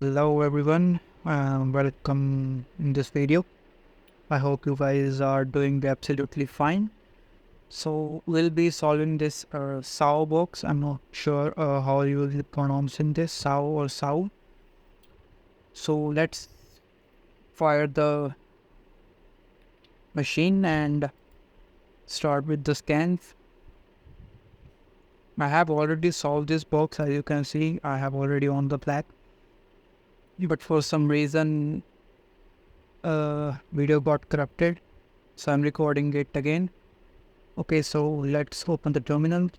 Hello everyone, welcome in this video. I hope you guys are doing absolutely fine. So we'll be solving this SAU box. I'm not sure how you will be pronouncing this, SAU or SAU. So let's fire the machine and start with the scans. I have already solved this box. As you can see, I have already on the black, but for some reason video got corrupted, so I'm recording it again. Okay, so let's open the terminal.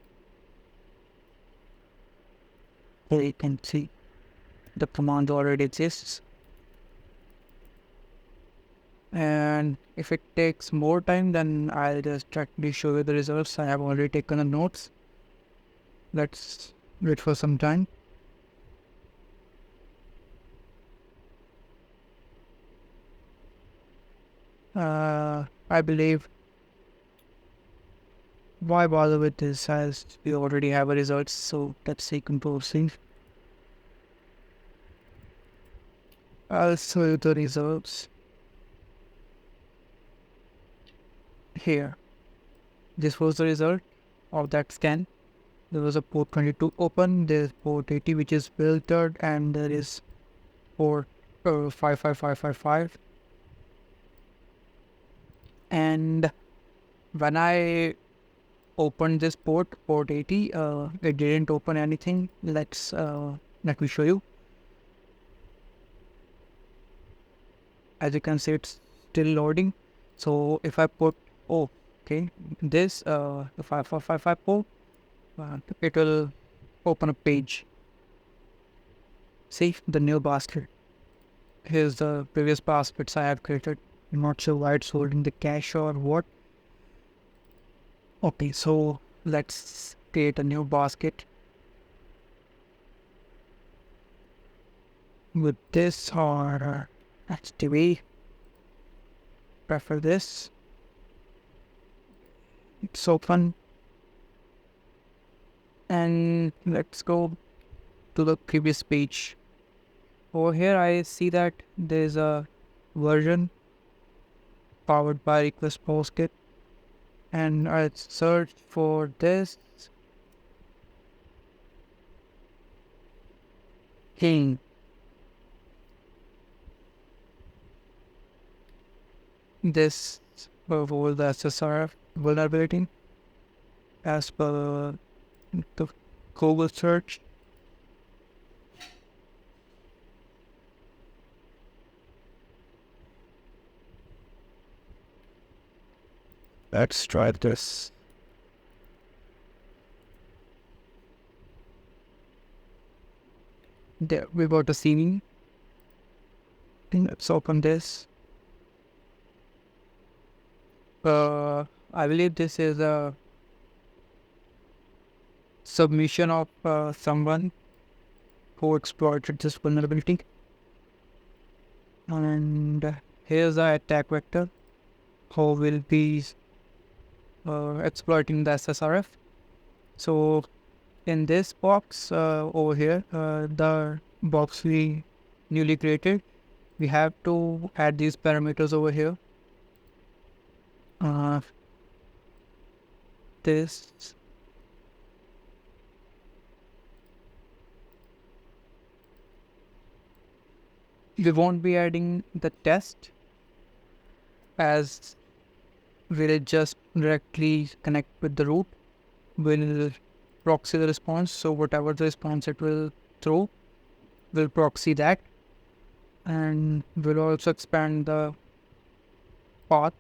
Here you can see the command already exists, and if it takes more time, then I'll just directly show you the results. I have already taken the notes. Let's wait for some time. I believe, why bother with this as we already have a result. So let's see composing. I'll show you the results here. This was the result of that scan. There was a port 22 open, there's port 80 which is filtered, and there is port 55555. And when I opened this port 80, it didn't open anything. Let me show you. As you can see, it's still loading. So if I put this the 5555 port, it will open a page. See the new basket. Here's the previous baskets I have created. I'm not sure why it's holding the cache or what. Okay, so let's create a new basket with this, or that's the way. Prefer this. It's open, and let's go to the previous page. Over here I see that there's a version powered by request basket, and I searched for this. This was the SSRF vulnerability as per the Google search. Let's try this. There we got a CV. Let's open this. I believe this is a submission of someone who exploited this vulnerability. And here's the attack vector who will be exploiting the SSRF. So in this box over here, the box we newly created, we have to add these parameters over here. This we won't be adding the test, as we'll just directly connect with the root. We'll proxy the response, so whatever the response it will throw, we'll proxy that, and we'll also expand the path.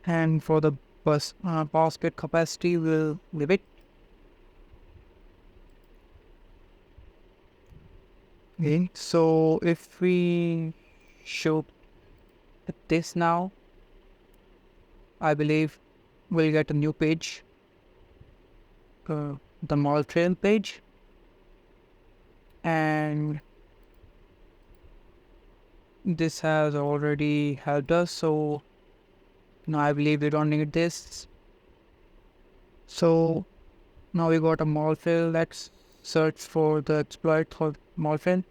And for the basket capacity, we'll leave it. Okay, so if we show this now, I believe we'll get a new page, the model trail page, and this has already helped us, so now I believe we don't need this. So now we got a model trail. Let's search for the exploit for model trail.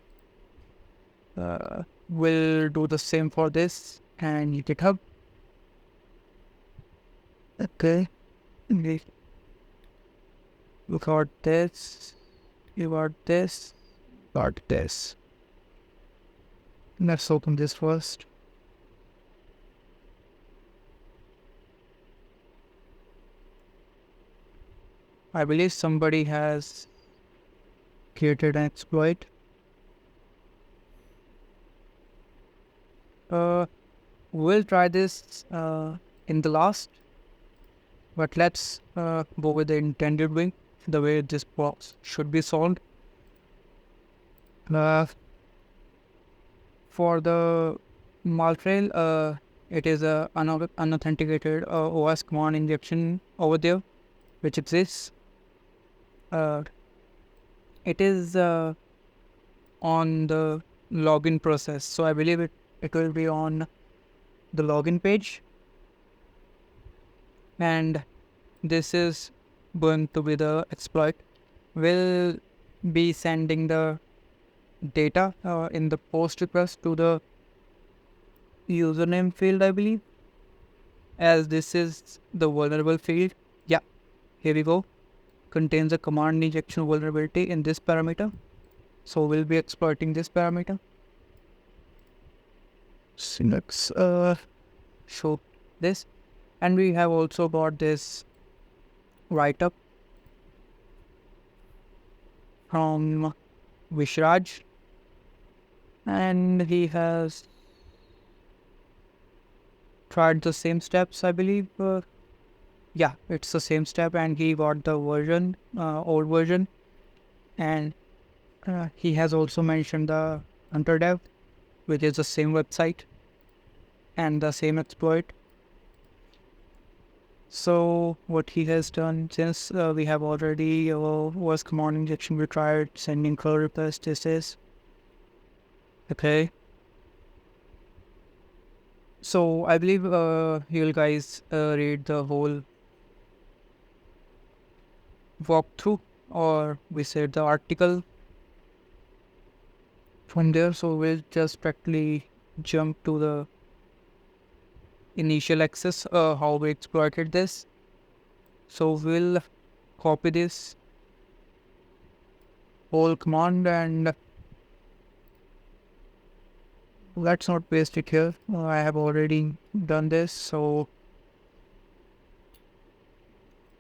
We'll do the same for this and GitHub. Okay. We got this. You got this. Got this. Let's open this first. I believe somebody has created an exploit. We'll try this in the last, but let's go with the intended way, the way this box should be solved. For the maltrail, it is a unauthenticated OS command injection over there, which exists. It is on the login process, so I believe it will be on the login page, and this is going to be the exploit. We'll be sending the data in the post request to the username field, I believe, as this is the vulnerable field. Yeah, here we go. Contains a command injection vulnerability in this parameter, so we'll be exploiting this parameter. So let's show this, and we have also got this write-up from Vishraj, and he has tried the same steps, I believe. Yeah, it's the same step, and he got the version, old version, and he has also mentioned the hunterdev, which is the same website and the same exploit. So what he has done, since we have already was command injection, we tried sending curl request. This is okay. So I believe you'll guys read the whole walkthrough, or we said the article from there. So we'll just directly jump to the initial access, how we exploited this. So we'll copy this whole command, and let's not paste it here. I have already done this. So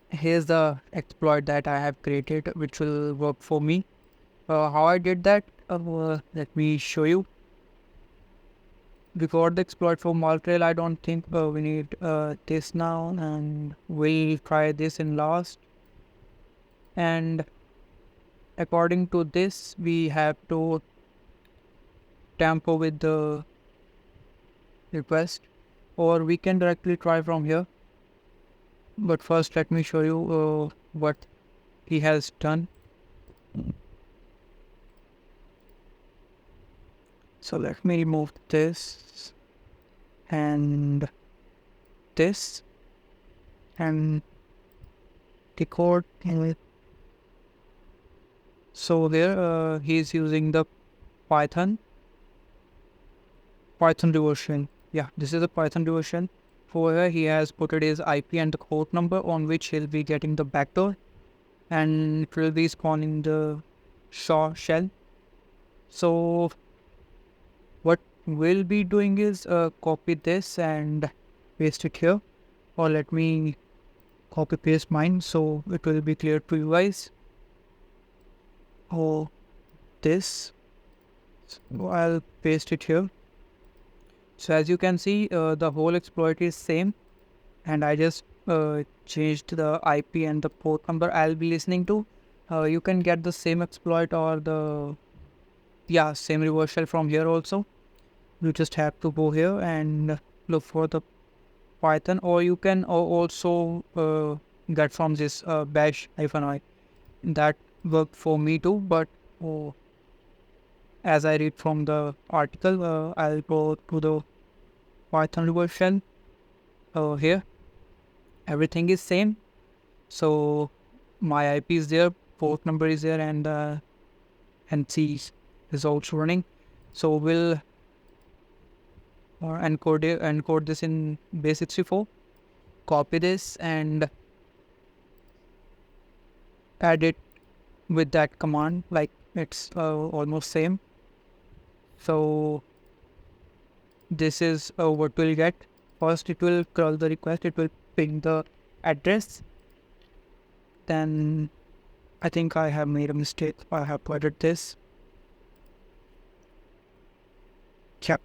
here's the exploit that I have created, which will work for me. How I did that, let me show you. We got the exploit for maltrail. I don't think we need this now, and we'll try this in last. And according to this, we have to tamper with the request, or we can directly try from here. But first, let me show you what he has done. So let me remove this and this and the code. So there he is using the Python version. Yeah, this is a Python version. For here he has put it his IP and the port number on which he'll be getting the backdoor, and it will be spawning the shell. So what we'll be doing is copy this and paste it here, or let me copy paste mine so it will be clear to you guys. Oh, this, so I'll paste it here. So as you can see, the whole exploit is same, and I just changed the IP and the port number I'll be listening to. You can get the same exploit or the same reverse shell from here also. You just have to go here and look for the Python, or you can also get from this bash-i. That worked for me too, but as I read from the article, I'll go to the Python version. Here everything is same, so my IP is there, port number is there, and C is also running. So we'll encode this in base64, copy this and add it with that command, like it's almost same. So this is what we'll get. First it will curl the request, it will ping the address. Then I think I have made a mistake, I have to edit this. Yep.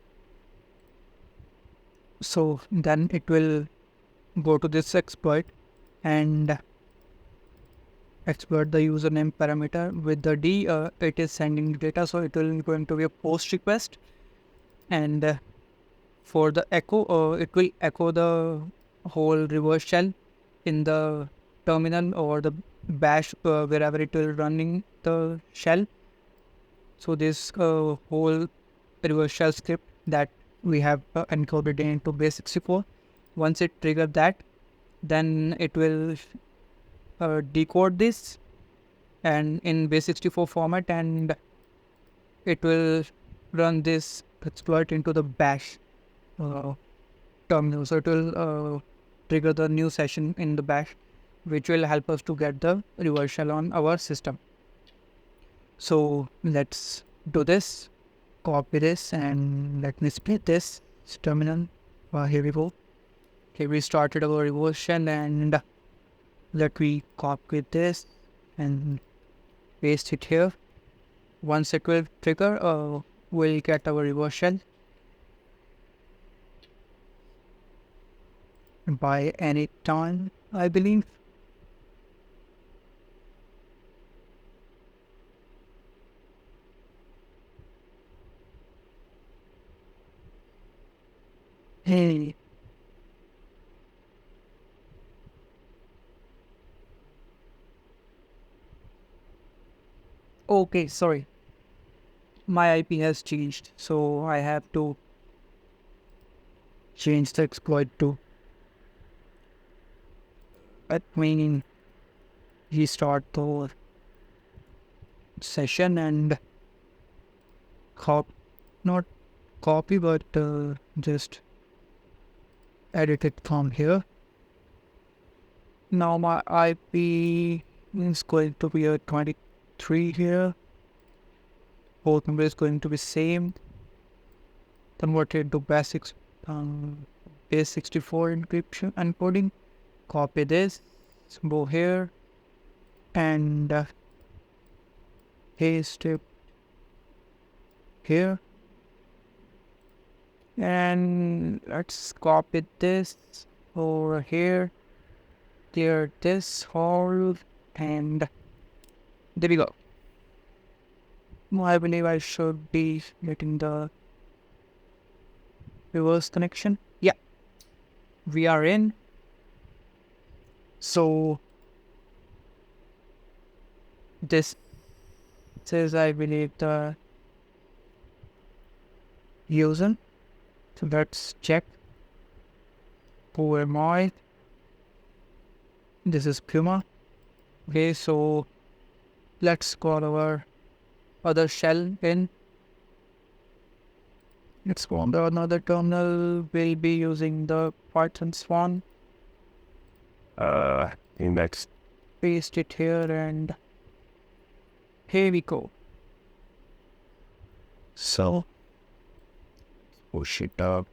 So then it will go to this exploit and exploit the username parameter with the D. It is sending data, so it will going to be a post request. And for the echo, it will echo the whole reverse shell in the terminal or the bash, wherever it will running the shell. So this whole reverse shell script that we have encoded into base64, once it trigger that, then it will decode this and in base64 format, and it will run this exploit into the bash terminal. So it will trigger the new session in the bash, which will help us to get the reverse shell on our system. So let's do this. Copy this and let me split this terminal. Here we go. Okay, we started our reverse shell and let me copy this and paste it here. Once it will trigger, we'll get our reverse shell by any time, I believe. Hey. Okay, sorry. My IP has changed, so I have to change the exploit to. Let me restart the session and not copy, but just edit it from here. Now my IP is going to be a 23 here. Port number is going to be same. Converted to basics, base64 encryption encoding. Copy this, go here and paste it here. And let's copy this over here, clear this hole, and there we go. I believe I should be getting the reverse connection. Yeah, we are in. So this is, I believe, the user. So let's check. Who am I? This is Puma. Okay, so let's call our other shell in. Let's go on the another terminal. We'll be using the Python Swan. Index. Paste it here and here we go. So push it up.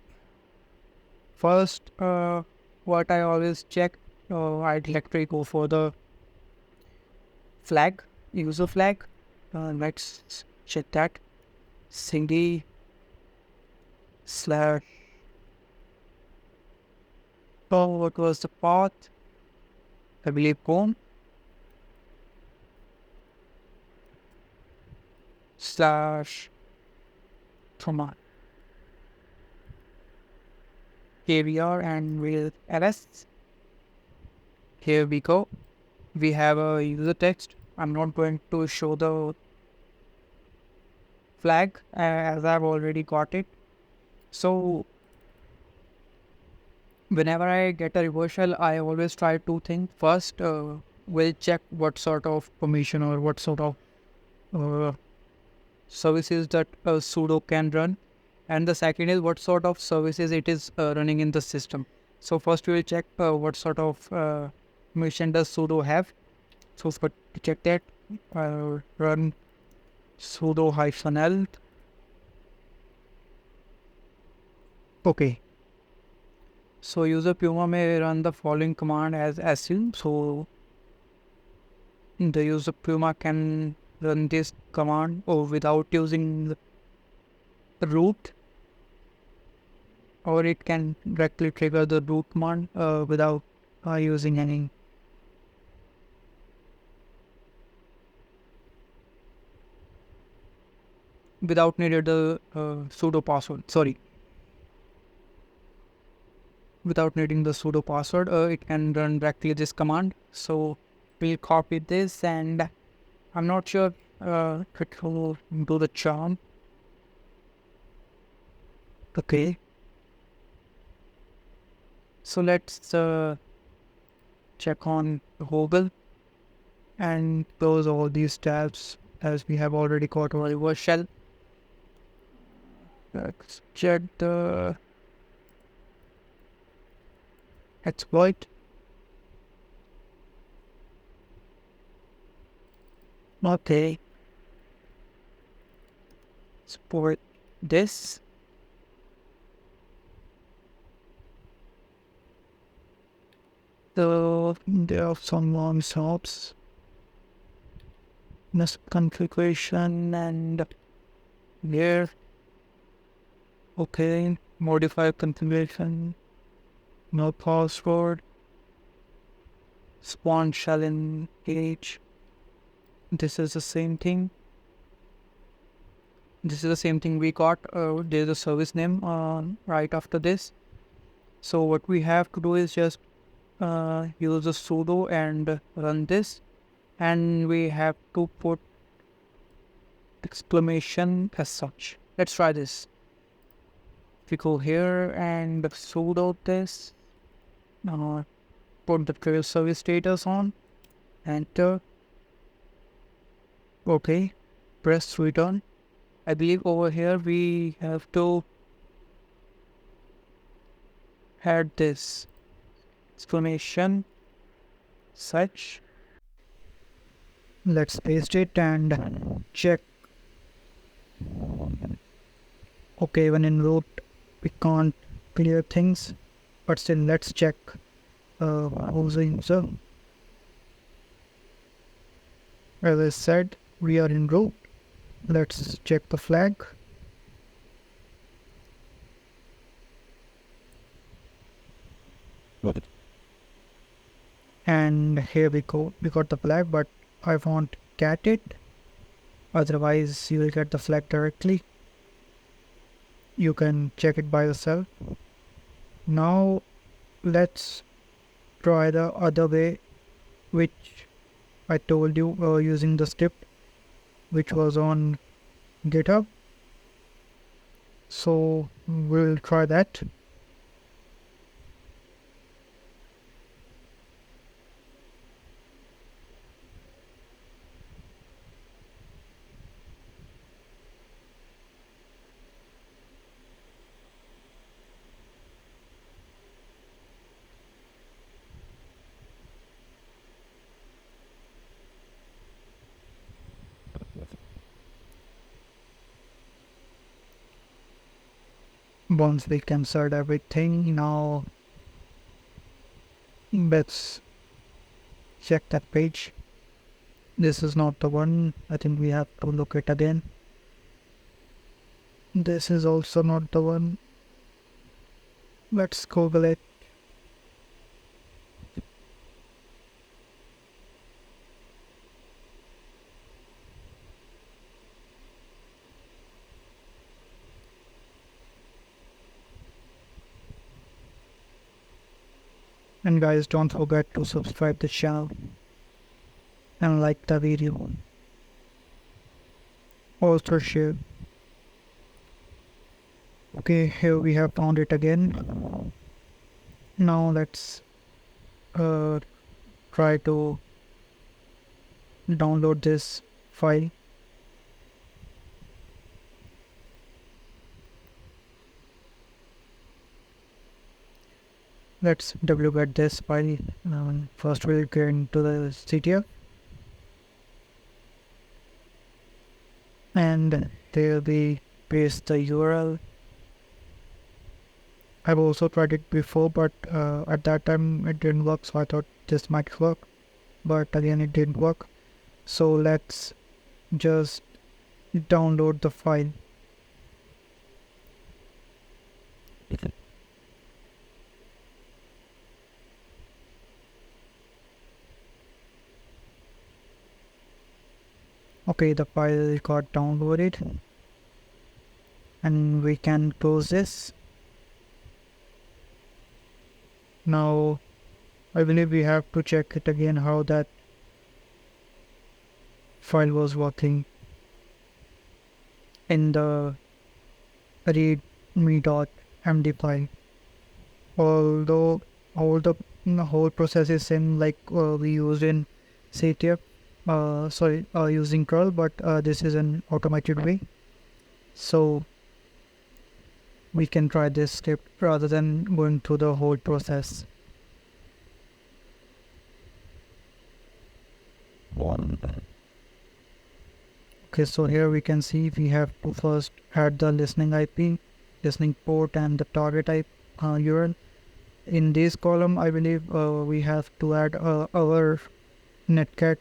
First, what I always check, I'd like to go for the flag, user flag. Let's check that. CD / what was the path? I believe home / command. Here we are, and we'll ls. Here we go. We have a user text. I'm not going to show the flag as I've already got it. So whenever I get a reverse shell, I always try two things. First, we'll check what sort of permission or what sort of services that sudo can run, and the second is what sort of services it is running in the system. So first we will check what sort of mission does sudo have. So to check that, run sudo -l. Okay. So user Puma may run the following command as SU. So the user Puma can run this command without using the root, or it can directly trigger the root command without using any. Without needed the sudo password. Sorry. Without needing the sudo password, it can run directly this command. So we'll copy this, and I'm not sure it will do the charm. Okay. So let's check on Google and close all these tabs as we have already got our reverse shell. Let's check the exploit. Okay. Support this. So there are some long stops. Misconfiguration and here. Okay. Modify configuration. No password. Spawn shell in page. This is the same thing. This is the same thing we got. There's a service name right after this. So what we have to do is just use the sudo and run this, and we have to put exclamation as such. Let's try this. We go here and sudo this. Put the trail service status on. Enter. Okay. Press return. I believe over here we have to add this exclamation such. Let's paste it and check. Okay, when in root we can't clear things, but still let's check who's the user. As I said, we are in root. Let's check the flag. And here we go. We got the flag, but I won't get it. Otherwise, you will get the flag directly. You can check it by yourself. Now, let's try the other way, which I told you using the script, which was on GitHub. So we'll try that. Once we cancelled everything, now let's check that page. This is not the one. I think we have to look it again. This is also not the one. Let's Google it. And guys, don't forget to subscribe the channel and like the video. Also share. Okay, here we have found it again. Now let's try to download this file. let's wget this file. First we'll get into the CTF, and there we paste the URL. I've also tried it before, but at that time it didn't work, so I thought this might work, but again it didn't work. So let's just download the file. Okay, the file got downloaded, and we can close this. Now I believe we have to check it again how that file was working in the readme.md file. Although all the whole process is same like we used in CTF, using curl, but this is an automated way, so we can try this script rather than going through the whole process. Okay, so here we can see we have to first add the listening IP, listening port, and the target IP URL. In this column, I believe we have to add our netcat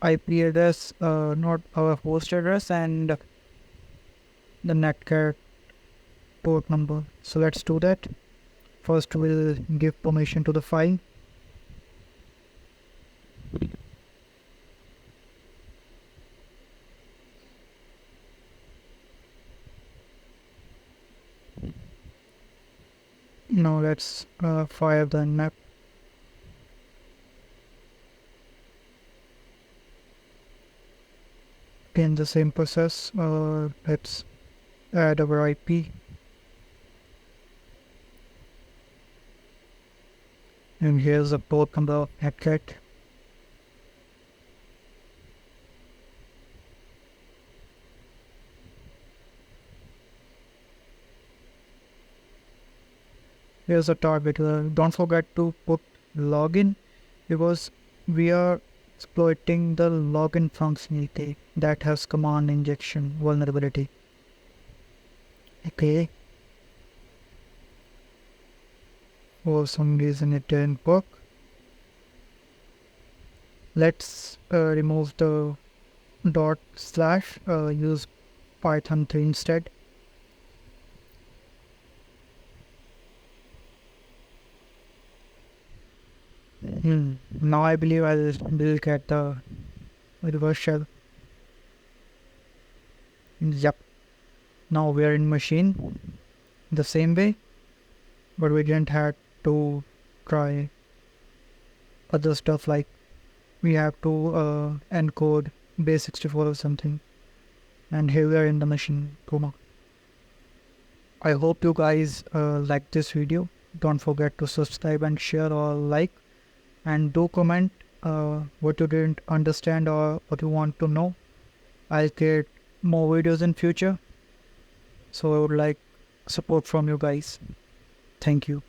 IP address, not our host address, and the netcat port number. So let's do that. First, we'll give permission to the file. Now let's fire the nmap. Again, the same process. Let's add our IP. And here's the port number of netcat. Here's the target. Don't forget to put login, because we are exploiting the login functionality that has command injection vulnerability. Okay. For some reason it didn't work. Let's remove the dot slash, use Python 3 instead. Now I believe I'll look at the reverse shell. Yep. Now we are in machine the same way, but we didn't have to try other stuff like we have to encode base64 or something. And here we are in the machine. I hope you guys like this video. Don't forget to subscribe and share or like, and do comment what you didn't understand or what you want to know. I'll create more videos in future, so I would like support from you guys. Thank you.